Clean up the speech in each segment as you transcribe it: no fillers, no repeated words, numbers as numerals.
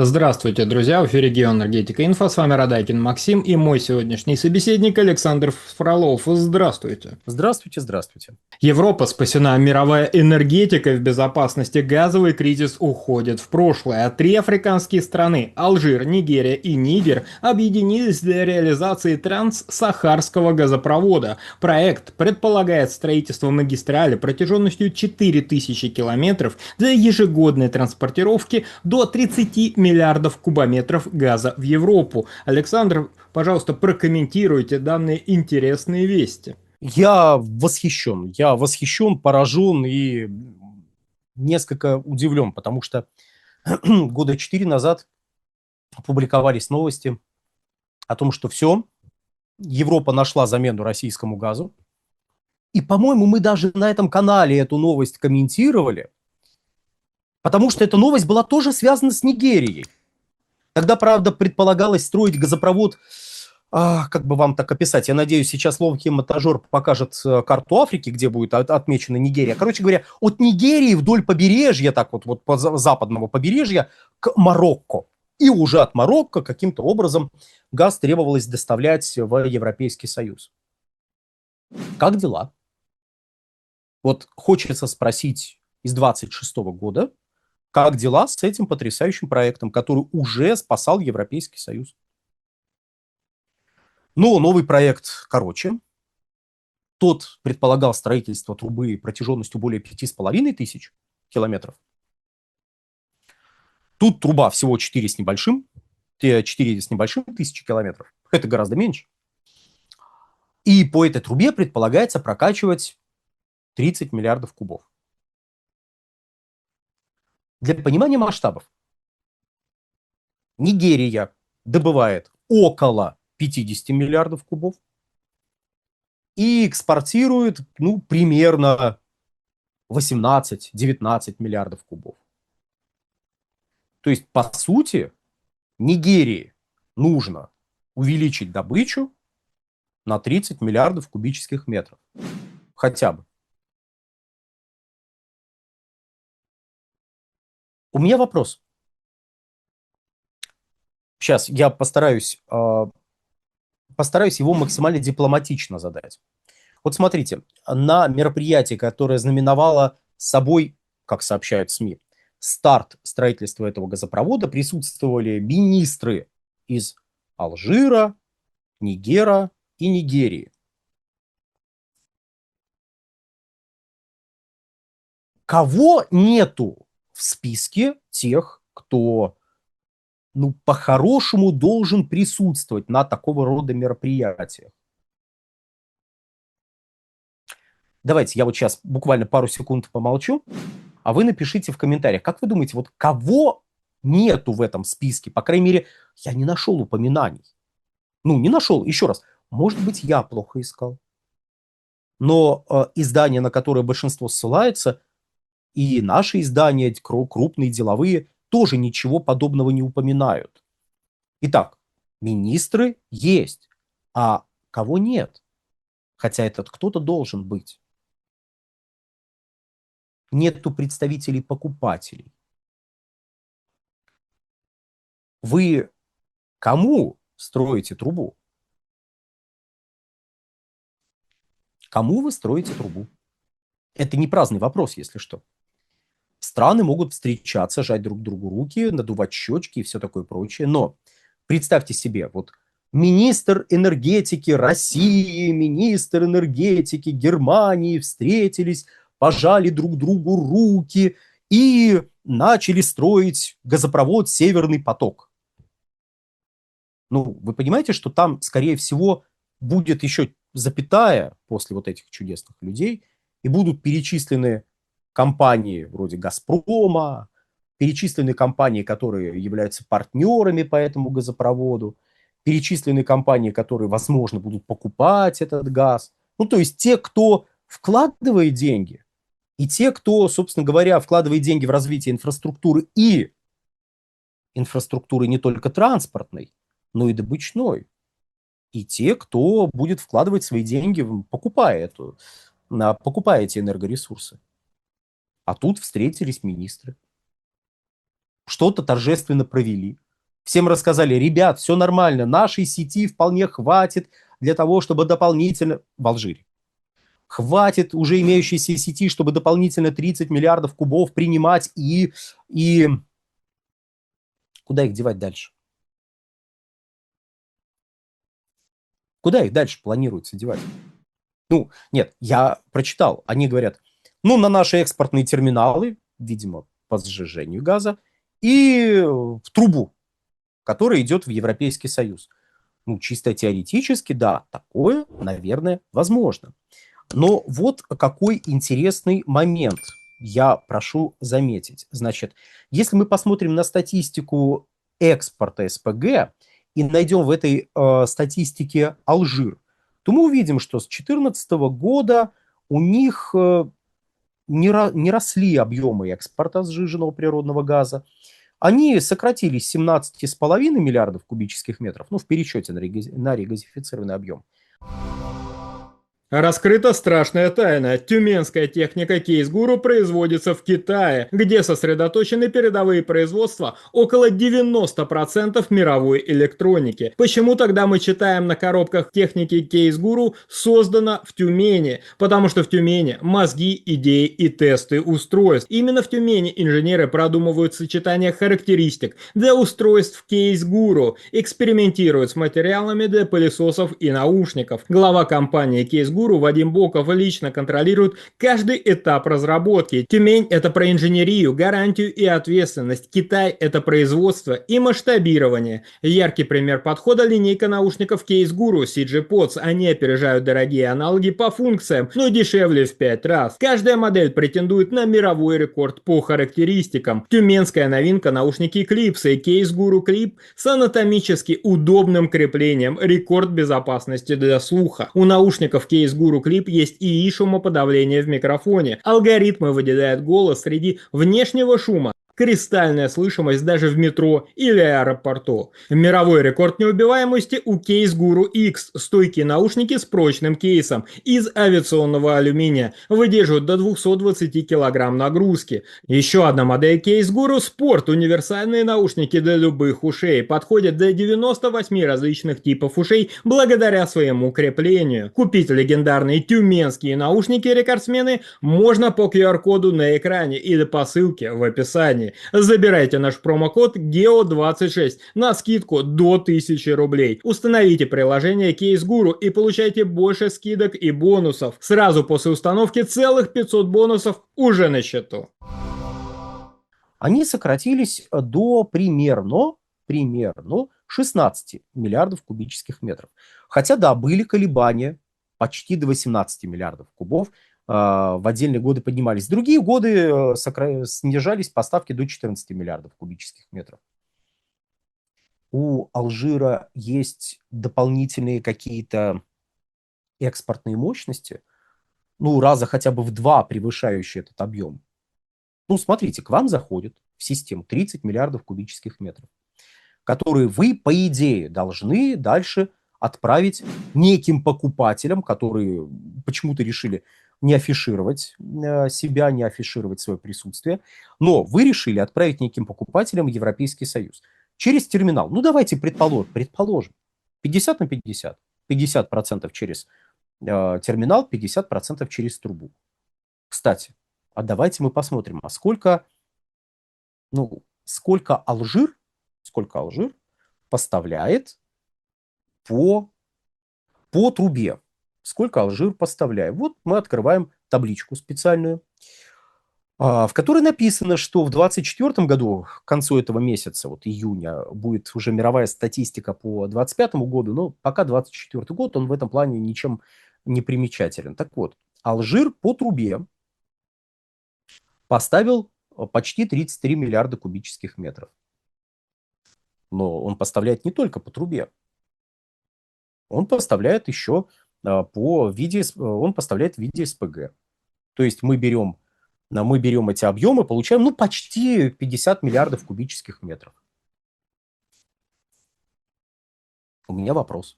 Здравствуйте, друзья! В эфире Геоэнергетика Инфо. С вами Радайкин Максим и мой сегодняшний собеседник Александр Фролов. Здравствуйте! Здравствуйте, здравствуйте. Европа спасена, мировая энергетика в безопасности, газовый кризис уходит в прошлое. А три африканские страны – Алжир, Нигерия и Нигер – объединились для реализации транссахарского газопровода. Проект предполагает строительство магистрали протяженностью 4000 километров для ежегодной транспортировки до 30 миллиардов кубометров газа в Европу. Александр, пожалуйста, прокомментируйте данные интересные вести. Я восхищен, поражен и несколько удивлен, потому что года 4 назад опубликовались новости о том, что все, Европа нашла замену российскому газу. И, по-моему, мы даже на этом канале эту новость комментировали, потому что эта новость была тоже связана с Нигерией. Тогда, правда, предполагалось строить газопровод. Как бы вам так описать? Я надеюсь, сейчас ловкий монтажер покажет карту Африки, где будет отмечена Нигерия. Короче говоря, от Нигерии вдоль побережья, так вот по западного побережья, к Марокко. И уже от Марокко каким-то образом газ требовалось доставлять в Европейский Союз. Как дела? Вот хочется спросить из 26 года, как дела с этим потрясающим проектом, который уже спасал Европейский Союз? Но новый проект короче. Тот предполагал строительство трубы протяженностью более 5500 километров. Тут труба всего 4 с небольшим, 4 с небольшим тысячи километров. Это гораздо меньше. И по этой трубе предполагается прокачивать 30 миллиардов кубов. Для понимания масштабов. Нигерия добывает около 50 миллиардов кубов и экспортирует, примерно 18-19 миллиардов кубов. То есть, по сути, Нигерии нужно увеличить добычу на 30 миллиардов кубических метров. Хотя бы. У меня вопрос. Сейчас я постараюсь его максимально дипломатично задать. Вот смотрите, на мероприятии, которое знаменовало собой, как сообщают СМИ, старт строительства этого газопровода, присутствовали министры из Алжира, Нигера и Нигерии. Кого нету в списке тех, кто, по-хорошему должен присутствовать на такого рода мероприятиях? Давайте я вот сейчас буквально пару секунд помолчу, а вы напишите в комментариях, как вы думаете, вот кого нету в этом списке? По крайней мере, я не нашел упоминаний. Не нашел. Еще раз, может быть, я плохо искал. Но издания, на которые большинство ссылается, и наши издания, крупные деловые, тоже ничего подобного не упоминают. Итак, министры есть, а кого нет? Хотя этот кто-то должен быть. Нету представителей покупателей. Вы кому строите трубу? Кому вы строите трубу? Это не праздный вопрос, если что. Страны могут встречаться, жать друг другу руки, надувать щечки и все такое прочее. Но представьте себе, вот министр энергетики России, министр энергетики Германии встретились, пожали друг другу руки и начали строить газопровод «Северный поток». Вы понимаете, что там, скорее всего, будет еще запятая после вот этих чудесных людей, и будут перечислены компании вроде «Газпрома», перечислены компании, которые являются партнерами по этому газопроводу, перечислены компании, которые, возможно, будут покупать этот газ. То есть те, кто вкладывает деньги, и те, кто, собственно говоря, вкладывает деньги в развитие инфраструктуры, и инфраструктуры не только транспортной, но и добычной. И те, кто будет вкладывать свои деньги, покупая эти энергоресурсы. А тут встретились министры. что-то торжественно провели. Всем рассказали: ребят, все нормально, нашей сети вполне хватит для того, чтобы дополнительно... В Алжире. Хватит уже имеющейся сети, чтобы дополнительно 30 миллиардов кубов принимать и... Куда их девать дальше? Куда их дальше планируется девать? Ну, нет, я прочитал. Они говорят, ну, на наши экспортные терминалы, видимо, по сжижению газа, и в трубу, которая идет в Европейский Союз. Ну, чисто теоретически, да, такое, наверное, возможно. Но вот какой интересный момент я прошу заметить. Значит, если мы посмотрим на статистику экспорта СПГ и найдем в этой статистике Алжир, то мы увидим, что с 2014 года у них не росли объемы экспорта сжиженного природного газа. Они сократились с 17,5 миллиардов кубических метров, ну, в пересчете на регазифицированный объем. Раскрыта страшная тайна. Тюменская техника Кейс-Гуру производится в Китае, где сосредоточены передовые производства около 90% мировой электроники. Почему тогда мы читаем на коробках техники Кейс-Гуру «создано в Тюмени»? Потому что в Тюмени мозги, идеи и тесты устройств. Именно в Тюмени инженеры продумывают сочетание характеристик для устройств Кейс-Гуру, экспериментируют с материалами для пылесосов и наушников. Глава компании Кейс-Гуру Вадим Боков лично контролирует каждый этап разработки. Тюмень – это про инженерию, гарантию и ответственность. Китай – это производство и масштабирование. Яркий пример подхода – линейка наушников Кейс-Гуру CG Pods. Они опережают дорогие аналоги по функциям, но дешевле в 5 раз. Каждая модель претендует на мировой рекорд по характеристикам. Тюменская новинка – наушники Клипсы. Кейс-Гуру Клип с анатомически удобным креплением. Рекорд безопасности для слуха. У наушников Кейс Guru Clip есть и шумоподавление в микрофоне. Алгоритмы выделяют голос среди внешнего шума. Кристальная слышимость даже в метро или аэропорту. Мировой рекорд неубиваемости у Case Guru X. Стойкие наушники с прочным кейсом из авиационного алюминия. Выдерживают до 220 кг нагрузки. Еще одна модель Case Guru Sport. Универсальные наушники для любых ушей. Подходят для 98 различных типов ушей благодаря своему креплению. Купить легендарные тюменские наушники-рекордсмены можно по QR-коду на экране или по ссылке в описании. Забирайте наш промокод GEO26 на скидку до 1000 рублей. Установите приложение Case Guru и получайте больше скидок и бонусов. Сразу после установки целых 500 бонусов уже на счету. Они сократились до примерно 16 миллиардов кубических метров. Хотя, да, были колебания почти до 18 миллиардов кубов. В отдельные годы поднимались. В другие годы снижались поставки до 14 миллиардов кубических метров. У Алжира есть дополнительные какие-то экспортные мощности, ну, раза хотя бы в 2 превышающие этот объем. Ну, смотрите, к вам заходит в систему 30 миллиардов кубических метров, которые вы, по идее, должны дальше отправить неким покупателям, которые почему-то решили не афишировать себя, не афишировать свое присутствие, но вы решили отправить неким покупателям в Европейский Союз через терминал. Ну, давайте предположим, 50 на 50. 50% через терминал, 50% через трубу. Кстати, а давайте мы посмотрим, а сколько Алжир поставляет по трубе. Сколько Алжир поставляет. Вот мы открываем табличку специальную, в которой написано, что в 2024 году, к концу этого месяца, вот июня, будет уже мировая статистика по 2025 году, но пока 2024 год, он в этом плане ничем не примечателен. Так вот, Алжир по трубе поставил почти 33 миллиарда кубических метров. Но он поставляет не только по трубе. Он поставляет еще в виде СПГ. То есть мы берем эти объемы, получаем почти 50 миллиардов кубических метров. У меня вопрос.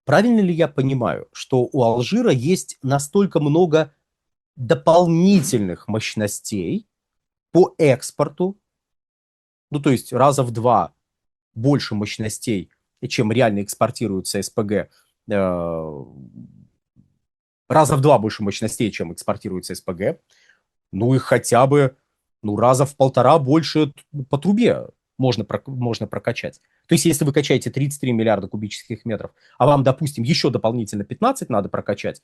Правильно ли я понимаю, что у Алжира есть настолько много дополнительных мощностей по экспорту Ну, то есть раза в два больше мощностей, чем реально экспортируется СПГ, раза в два больше мощностей, чем экспортируется СПГ, ну и хотя бы раза в полтора больше по трубе можно прокачать. То есть если вы качаете 33 миллиарда кубических метров, а вам, допустим, еще дополнительно 15 надо прокачать,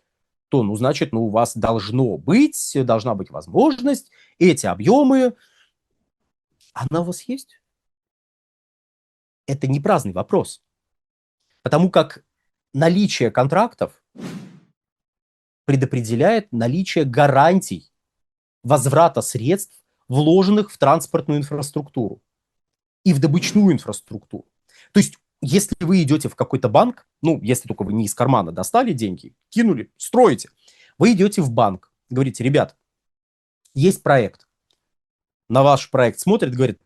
то, значит, у вас должна быть возможность эти объемы, она у вас есть. Это не праздный вопрос. Потому как наличие контрактов предопределяет наличие гарантий возврата средств, вложенных в транспортную инфраструктуру и в добычную инфраструктуру. То есть, если вы идете в какой-то банк, если только вы не из кармана достали деньги, кинули, строите, вы идете в банк, говорите: ребят, есть проект. На ваш проект смотрят, говорят: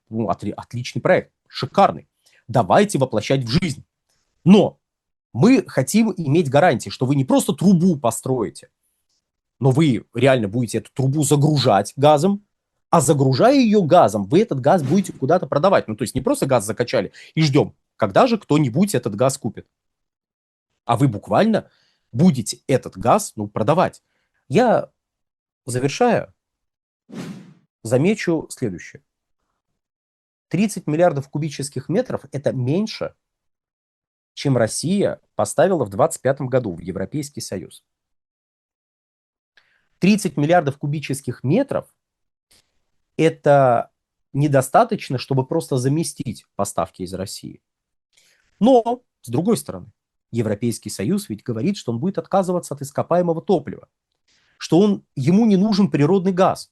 отличный проект, шикарный, давайте воплощать в жизнь. Но мы хотим иметь гарантии, что вы не просто трубу построите, но вы реально будете эту трубу загружать газом, а загружая ее газом, вы этот газ будете куда-то продавать. То есть не просто газ закачали и ждем, когда же кто-нибудь этот газ купит. А вы буквально будете этот газ продавать. Я, завершая, замечу следующее. 30 миллиардов кубических метров – это меньше, чем Россия поставила в 2025 году в Европейский Союз. 30 миллиардов кубических метров – это недостаточно, чтобы просто заместить поставки из России. Но, с другой стороны, Европейский Союз ведь говорит, что он будет отказываться от ископаемого топлива, что ему не нужен природный газ,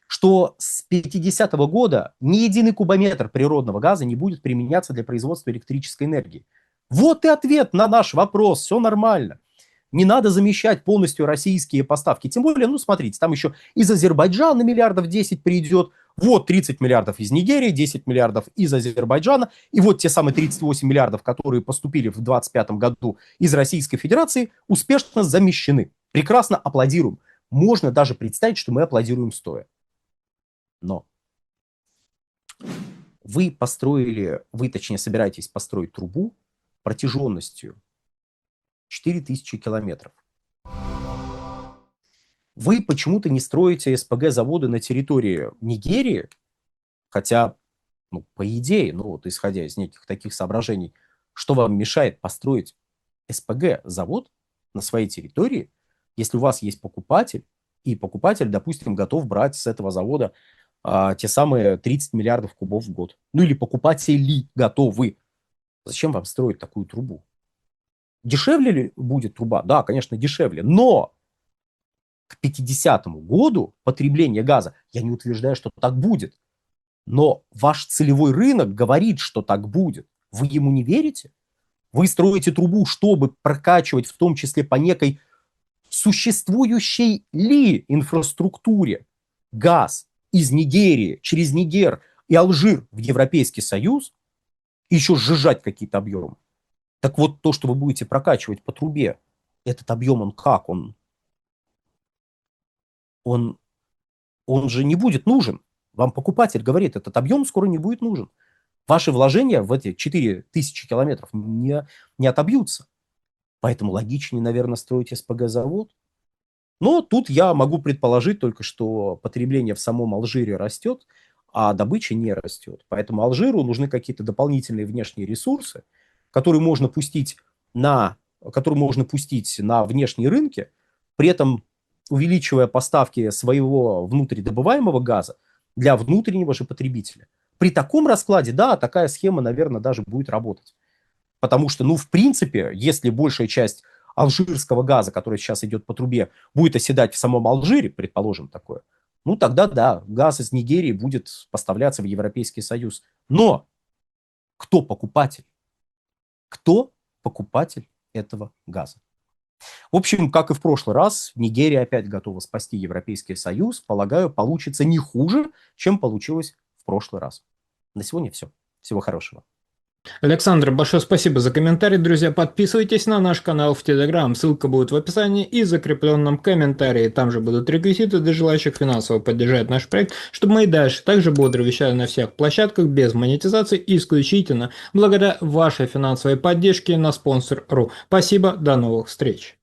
что с 50-го года ни единый кубометр природного газа не будет применяться для производства электрической энергии. Вот и ответ на наш вопрос, все нормально. Не надо замещать полностью российские поставки. Тем более, смотрите, там еще из Азербайджана миллиардов 10 придет. Вот 30 миллиардов из Нигерии, 10 миллиардов из Азербайджана. И вот те самые 38 миллиардов, которые поступили в 2025 году из Российской Федерации, успешно замещены. Прекрасно, аплодируем. Можно даже представить, что мы аплодируем стоя. Но вы точнее собираетесь построить трубу протяженностью 4000 километров. Вы почему-то не строите СПГ-заводы на территории Нигерии, хотя, по идее, исходя из неких таких соображений, что вам мешает построить СПГ-завод на своей территории, если у вас есть покупатель, и покупатель, допустим, готов брать с этого завода те самые 30 миллиардов кубов в год. Или покупатели готовы. Зачем вам строить такую трубу? Дешевле ли будет труба? Да, конечно, дешевле. Но к 50-му году потребление газа, я не утверждаю, что так будет, но ваш целевой рынок говорит, что так будет. Вы ему не верите? Вы строите трубу, чтобы прокачивать в том числе по некой существующей ли инфраструктуре газ из Нигерии, через Нигер и Алжир в Европейский Союз, и еще сжижать какие-то объемы. Так вот, то, что вы будете прокачивать по трубе, этот объем, он как? Он же не будет нужен. Вам покупатель говорит, этот объем скоро не будет нужен. Ваши вложения в эти 4000 километров не отобьются. Поэтому логичнее, наверное, строить СПГ-завод. Но тут я могу предположить только, что потребление в самом Алжире растет, а добыча не растет. Поэтому Алжиру нужны какие-то дополнительные внешние ресурсы, которые можно пустить на внешние рынки, при этом увеличивая поставки своего внутридобываемого газа для внутреннего же потребителя. При таком раскладе, да, такая схема, наверное, даже будет работать. Потому что, в принципе, если большая часть алжирского газа, который сейчас идет по трубе, будет оседать в самом Алжире, предположим такое, тогда да, газ из Нигерии будет поставляться в Европейский Союз. Но кто покупатель? Кто покупатель этого газа? В общем, как и в прошлый раз, Нигерия опять готова спасти Европейский Союз. Полагаю, получится не хуже, чем получилось в прошлый раз. На сегодня все. Всего хорошего. Александр, большое спасибо за комментарий, друзья. Подписывайтесь на наш канал в Телеграм. Ссылка будет в описании и закрепленном комментарии. Там же будут реквизиты для желающих финансово поддержать наш проект, чтобы мы и дальше также бодро вещали на всех площадках без монетизации исключительно благодаря вашей финансовой поддержке на спонсор.ру. Спасибо, до новых встреч.